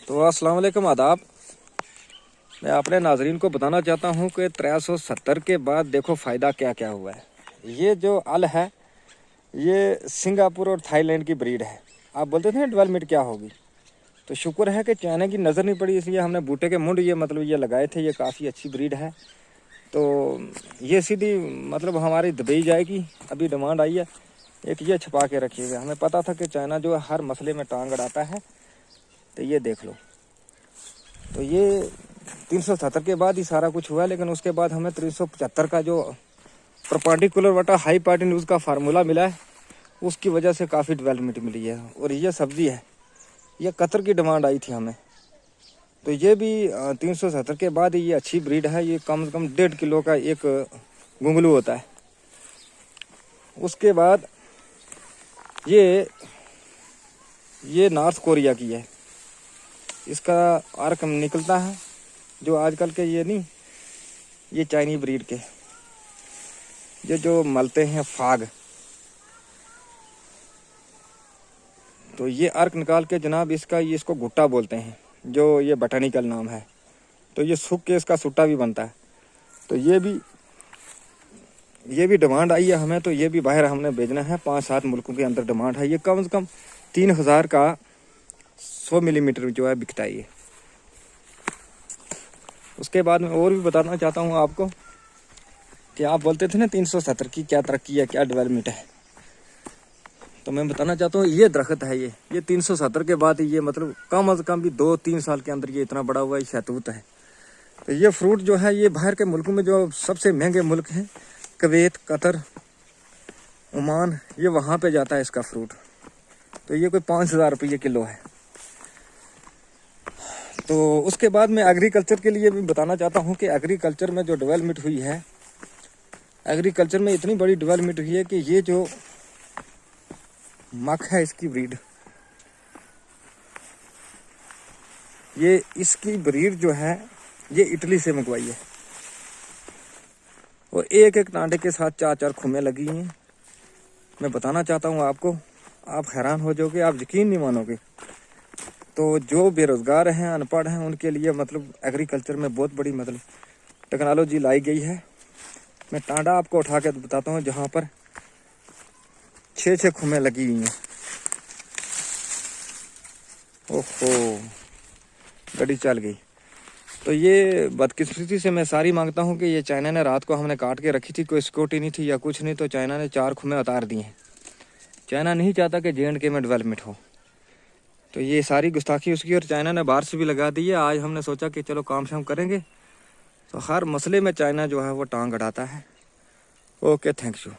तो अस्सलाम वालेकुम, आदाब। मैं अपने नाजरीन को बताना चाहता हूँ कि 370 के बाद देखो फ़ायदा क्या क्या हुआ है। ये जो अल है ये सिंगापुर और थाईलैंड की ब्रीड है। आप बोलते थे ना डेवलपमेंट क्या होगी, तो शुक्र है कि चाइना की नज़र नहीं पड़ी, इसलिए हमने बूटे के मुंड ये लगाए थे। ये काफ़ी अच्छी ब्रीड है, तो ये सीधी हमारी दुबई जाएगी। अभी डिमांड आई है, एक ये छुपा के रखिएगा। हमें पता था कि चाइना जो है हर मसले में टांग अड़ाता है, तो ये देख लो। तो ये 370 के बाद ही सारा कुछ हुआ, लेकिन उसके बाद हमें 375 का जो परपेंडिकुलर वटा हाई पार्टी न्यूज़ का फार्मूला मिला है, उसकी वजह से काफ़ी डेवलपमेंट मिली है। और ये सब्ज़ी है, ये कतर की डिमांड आई थी हमें, तो ये भी 370 के बाद ये अच्छी ब्रीड है। ये कम से कम 1.5 किलो का एक घुंगलू होता है। उसके बाद ये नॉर्थ कोरिया की है, इसका आर्क निकलता है जो आजकल के ये नहीं, ये चाइनीज ब्रीड के ये जो मलते हैं फाग, तो ये अर्क निकाल के जनाब इसको गुट्टा बोलते हैं, जो ये बटनिकल नाम है। तो ये सूख के इसका सुट्टा भी बनता है। तो ये भी डिमांड आई है हमें, तो ये भी बाहर हमने भेजना है। 5-7 मुल्कों के अंदर डिमांड है। ये कम से कम 3000 का 100 मिलीमीटर जो है बिकता है ये। उसके बाद मैं और भी बताना चाहता हूँ आपको कि आप बोलते थे ना 370 की क्या तरक्की है, क्या डेवलपमेंट है, तो मैं बताना चाहता हूँ ये दरख्त है, ये 370 के बाद ये कम अज़ कम भी 2-3 साल के अंदर ये इतना बड़ा हुआ है, शहतूत है। तो ये फ्रूट जो है ये बाहर के मुल्कों में जो सबसे महंगे मुल्क हैं, कुवैत, कतर, ओमान, ये वहाँ पे जाता है इसका फ्रूट। तो ये कोई 5000 रुपये किलो है। तो उसके बाद मैं एग्रीकल्चर के लिए भी बताना चाहता हूँ कि एग्रीकल्चर में जो डेवलपमेंट हुई है, एग्रीकल्चर में इतनी बड़ी डेवलपमेंट हुई है कि ये जो मक है इसकी ब्रीड, ये इसकी ब्रीड जो है ये इटली से मंगवाई है, और एक एक टांडे के साथ 4-4 खुमें लगी हैं। मैं बताना चाहता हूँ आपको, आप हैरान हो जाओगे, आप यकीन नहीं मानोगे। तो जो बेरोज़गार हैं, अनपढ़ हैं, उनके लिए एग्रीकल्चर में बहुत बड़ी टेक्नोलॉजी लाई गई है। मैं टांडा आपको उठा के बताता हूँ जहाँ पर 6-6 खुमें लगी हुई हैं। ओहो, गड्डी चल गई। तो ये बदकिस्मती से मैं सारी मांगता हूँ कि ये चाइना ने रात को हमने काट के रखी थी, कोई सिक्योरिटी नहीं थी या कुछ नहीं, तो चाइना ने 4 खुमें उतार दी हैं। चाइना नहीं चाहता कि J&K में डेवलपमेंट हो, तो ये सारी गुस्ताखी उसकी, और चाइना ने बाहर से भी लगा दी है। आज हमने सोचा कि चलो काम शाम करेंगे, तो हर मसले में चाइना जो है वो टांग अड़ाता है। Okay, thank you.